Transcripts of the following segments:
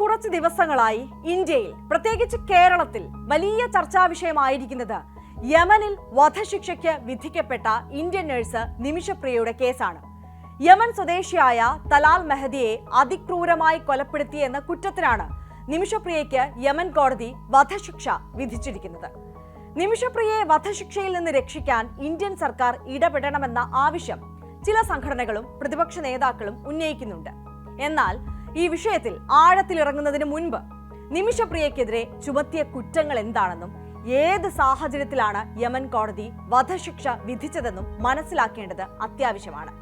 കുറച്ച് ദിവസങ്ങളായി ഇന്ത്യയിൽ, പ്രത്യേകിച്ച് കേരളത്തിൽ വലിയ ചർച്ചാ വിഷയമായിരിക്കുന്നത് യമനിൽ വധശിക്ഷയ്ക്ക് വിധിക്കപ്പെട്ട ഇന്ത്യൻ നഴ്സ് നിമിഷപ്രിയയുടെ കേസാണ്. യമൻ സ്വദേശിയായ തലാൽ മെഹദിയെ അതിക്രൂരമായി കൊലപ്പെടുത്തിയെന്ന കുറ്റത്തിനാണ് നിമിഷപ്രിയയ്ക്ക് യമൻ കോടതി വധശിക്ഷ വിധിച്ചിരിക്കുന്നത്. നിമിഷപ്രിയയെ വധശിക്ഷയിൽ നിന്ന് രക്ഷിക്കാൻ ഇന്ത്യൻ സർക്കാർ ഇടപെടണമെന്ന ആവശ്യം ചില സംഘടനകളും പ്രതിപക്ഷ നേതാക്കളും ഉന്നയിക്കുന്നുണ്ട്. എന്നാൽ ഈ വിഷയത്തിൽ ആഴത്തിലിറങ്ങുന്നതിന് മുൻപ് നിമിഷപ്രിയയ്ക്കെതിരെ ചുമത്തിയ കുറ്റങ്ങൾ എന്താണെന്നും ഏത് സാഹചര്യത്തിലാണ് യമൻ കോടതി വധശിക്ഷ വിധിച്ചതെന്നും മനസ്സിലാക്കേണ്ടത് അത്യാവശ്യമാണ്.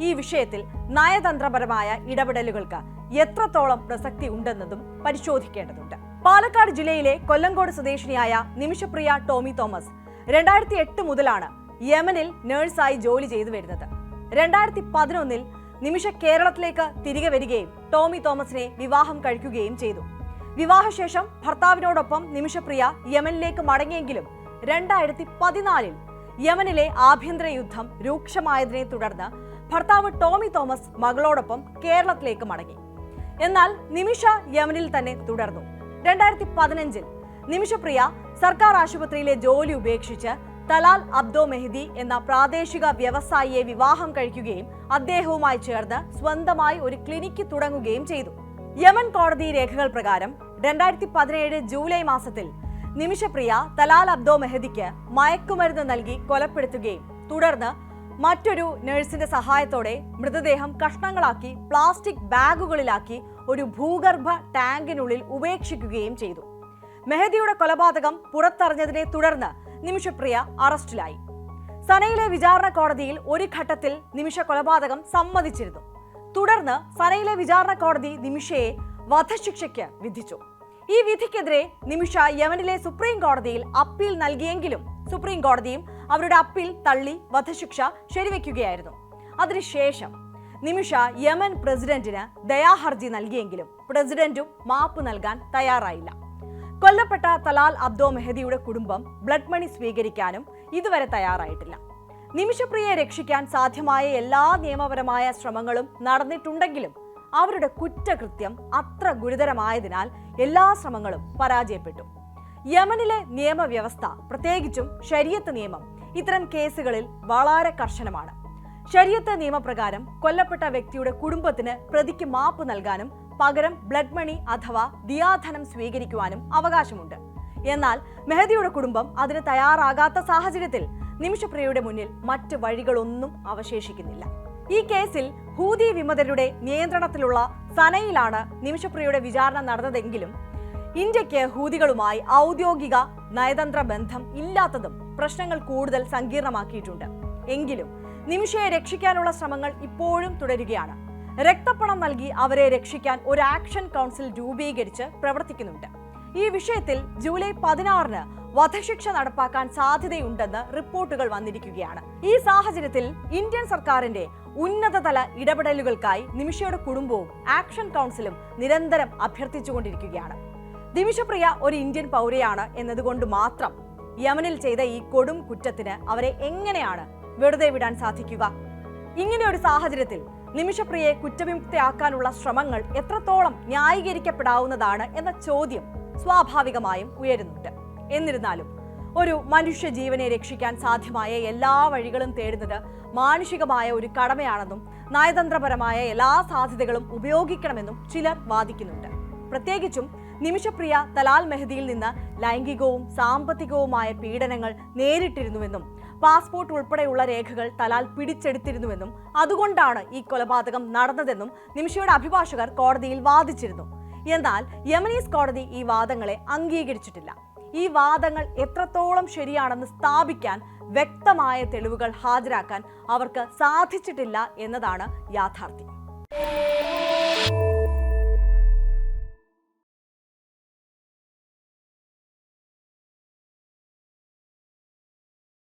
ഈ വിഷയത്തിൽ നയതന്ത്രപരമായ ഇടപെടലുകൾക്ക് എത്രത്തോളം പ്രസക്തി ഉണ്ടെന്നതും പരിശോധിക്കേണ്ടതുണ്ട്. പാലക്കാട് ജില്ലയിലെ കൊല്ലങ്കോട് സ്വദേശിനിയായ നിമിഷപ്രിയ ടോമി തോമസ് 2008 മുതലാണ് യമനിൽ നഴ്സായി ജോലി ചെയ്തു വരുന്നത്. 2011 നിമിഷ കേരളത്തിലേക്ക് തിരികെ വരികയും ടോമി തോമസിനെ വിവാഹം കഴിക്കുകയും ചെയ്തു. വിവാഹശേഷം ഭർത്താവിനോടൊപ്പം നിമിഷപ്രിയ യമനിലേക്ക് മടങ്ങിയെങ്കിലും 2014 യമനിലെ ആഭ്യന്തര യുദ്ധം രൂക്ഷമായതിനെ തുടർന്ന് ഭർത്താവ് ടോമി തോമസ് മകളോടൊപ്പം കേരളത്തിലേക്ക് മടങ്ങി. എന്നാൽ നിമിഷ യമനിൽ തന്നെ തുടർന്നു. 2015 നിമിഷപ്രിയ സർക്കാർ ആശുപത്രിയിലെ ജോലി ഉപേക്ഷിച്ച് തലാൽ അബ്ദോ മെഹദി എന്ന പ്രാദേശിക വ്യവസായിയെ വിവാഹം കഴിക്കുകയും അദ്ദേഹവുമായി ചേർന്ന് സ്വന്തമായി ഒരു ക്ലിനിക്ക് തുടങ്ങുകയും ചെയ്തു. യമൻ കോടതി രേഖകൾ പ്രകാരം 2017 ജൂലൈ മാസത്തിൽ നിമിഷപ്രിയ തലാൽ അബ്ദോ മെഹദിക്ക് മയക്കുമരുന്ന് നൽകി കൊലപ്പെടുത്തുകയും തുടർന്ന് മറ്റൊരു നഴ്സിന്റെ സഹായത്തോടെ മൃതദേഹം കഷ്ണങ്ങളാക്കി പ്ലാസ്റ്റിക് ബാഗുകളിലാക്കി ഒരു ഭൂഗർഭ ടാങ്കിനുള്ളിൽ ഉപേക്ഷിക്കുകയും ചെയ്തു. മെഹദിയുടെ കൊലപാതകം പുറത്തറിഞ്ഞതിനെ തുടർന്ന് നിമിഷപ്രിയ അറസ്റ്റിലായി. സനയിലെ വിചാരണ കോടതിയിൽ ഒരു ഘട്ടത്തിൽ നിമിഷ കൊലപാതകം സമ്മതിച്ചിരുന്നു. തുടർന്ന് സനയിലെ വിചാരണ കോടതി നിമിഷയെ വധശിക്ഷയ്ക്ക് വിധിച്ചു. ഈ വിധിക്കെതിരെ നിമിഷ യമനിലെ സുപ്രീം കോടതിയിൽ അപ്പീൽ നൽകിയെങ്കിലും സുപ്രീം കോടതിയും അവരുടെ അപ്പീൽ തള്ളി വധശിക്ഷ ശരിവെക്കുകയായിരുന്നു. അതിനുശേഷം നിമിഷ യമൻ പ്രസിഡന്റിന് ദയാഹർജി നൽകിയെങ്കിലും പ്രസിഡന്റും മാപ്പ് നൽകാൻ തയ്യാറായില്ല. കൊല്ലപ്പെട്ട തലാൽ അബ്ദോ മെഹദിയുടെ കുടുംബം ബ്ലഡ് മണി സ്വീകരിക്കാനും ഇതുവരെ തയ്യാറായിട്ടില്ല. നിമിഷപ്രിയയെ രക്ഷിക്കാൻ സാധ്യമായ എല്ലാ നിയമപരമായ ശ്രമങ്ങളും നടന്നിട്ടുണ്ടെങ്കിലും അവരുടെ കുറ്റകൃത്യം അത്ര ഗുരുതരമായതിനാൽ എല്ലാ ശ്രമങ്ങളും പരാജയപ്പെട്ടു. യമനിലെ നിയമവ്യവസ്ഥ, പ്രത്യേകിച്ചും ശരീഅത്ത് നിയമം ഇത്തരം കേസുകളിൽ വളരെ കർശനമാണ്. ശരീഅത്ത് നിയമപ്രകാരം കൊല്ലപ്പെട്ട വ്യക്തിയുടെ കുടുംബത്തിന് പ്രതിക്ക് മാപ്പ് നൽകാനും പകരം ബ്ലഡ് മണി അഥവാ ദിയാധനം സ്വീകരിക്കുവാനും അവകാശമുണ്ട്. എന്നാൽ മെഹദിയുടെ കുടുംബം അതിന് തയ്യാറാകാത്ത സാഹചര്യത്തിൽ നിമിഷപ്രിയയുടെ മുന്നിൽ മറ്റ് വഴികളൊന്നും അവശേഷിക്കുന്നില്ല. ഈ കേസിൽ ഹൂതി വിമതരുടെ നിയന്ത്രണത്തിലുള്ള സനയിലാണ് നിമിഷപ്രിയയുടെ വിചാരണ നടന്നതെങ്കിലും ഇന്ത്യക്ക് ഹൂതികളുമായി ഔദ്യോഗിക നയതന്ത്ര ബന്ധം ഇല്ലാത്തതും പ്രശ്നങ്ങൾ കൂടുതൽ സങ്കീർണമാക്കിയിട്ടുണ്ട്. എങ്കിലും നിമിഷയെ രക്ഷിക്കാനുള്ള ശ്രമങ്ങൾ ഇപ്പോഴും തുടരുകയാണ്. രക്തപ്പണം നൽകി അവരെ രക്ഷിക്കാൻ ഒരു ആക്ഷൻ കൗൺസിൽ രൂപീകരിച്ച് പ്രവർത്തിക്കുന്നുണ്ട്. ഈ വിഷയത്തിൽ ജൂലൈ 16 വധശിക്ഷ നടപ്പാക്കാൻ സാധ്യതയുണ്ടെന്ന് റിപ്പോർട്ടുകൾ വന്നിരിക്കുകയാണ്. ഈ സാഹചര്യത്തിൽ ഇന്ത്യൻ സർക്കാരിന്റെ ഉന്നതതല ഇടപെടലുകൾക്കായി നിമിഷയുടെ കുടുംബവും ആക്ഷൻ കൗൺസിലും നിരന്തരം അഭ്യർത്ഥിച്ചുകൊണ്ടിരിക്കുകയാണ്. നിമിഷപ്രിയ ഒരു ഇന്ത്യൻ പൗരയാണ് എന്നതുകൊണ്ട് മാത്രം യമനിൽ ചെയ്ത ഈ കൊടും കുറ്റത്തിന് അവരെ എങ്ങനെയാണ് വെറുതെ വിടാൻ സാധിക്കുക? ഇങ്ങനെയൊരു സാഹചര്യത്തിൽ നിമിഷപ്രിയയെ കുറ്റവിമുക്തയാക്കാനുള്ള ശ്രമങ്ങൾ എത്രത്തോളം ന്യായീകരിക്കപ്പെടാവുന്നതാണ് എന്ന ചോദ്യം സ്വാഭാവികമായും ഉയരുന്നുണ്ട്. എന്നിരുന്നാലും ഒരു മനുഷ്യ ജീവനെ രക്ഷിക്കാൻ സാധ്യമായ എല്ലാ വഴികളും തേടുന്നത് മാനുഷികമായ ഒരു കടമയാണെന്നും നയതന്ത്രപരമായ എല്ലാ സാധ്യതകളും ഉപയോഗിക്കണമെന്നും ചിലർ വാദിക്കുന്നുണ്ട്. പ്രത്യേകിച്ചും നിമിഷപ്രിയ തലാൽ മെഹദിയിൽ നിന്ന് ലൈംഗികവും സാമ്പത്തികവുമായ പീഡനങ്ങൾ നേരിട്ടിരുന്നുവെന്നും പാസ്പോർട്ട് ഉൾപ്പെടെയുള്ള രേഖകൾ തലാൽ പിടിച്ചെടുത്തിരുന്നുവെന്നും അതുകൊണ്ടാണ് ഈ കൊലപാതകം നടന്നതെന്നും നിമിഷയുടെ അഭിഭാഷകർ കോടതിയിൽ വാദിച്ചിരുന്നു. എന്നാൽ യമനീസ് കോടതി ഈ വാദങ്ങളെ അംഗീകരിച്ചിട്ടില്ല. ഈ വാദങ്ങൾ എത്രത്തോളം ശരിയാണെന്ന് സ്ഥാപിക്കാൻ വ്യക്തമായ തെളിവുകൾ ഹാജരാക്കാൻ അവർക്ക് സാധിച്ചിട്ടില്ല എന്നതാണ് യാഥാർത്ഥ്യം.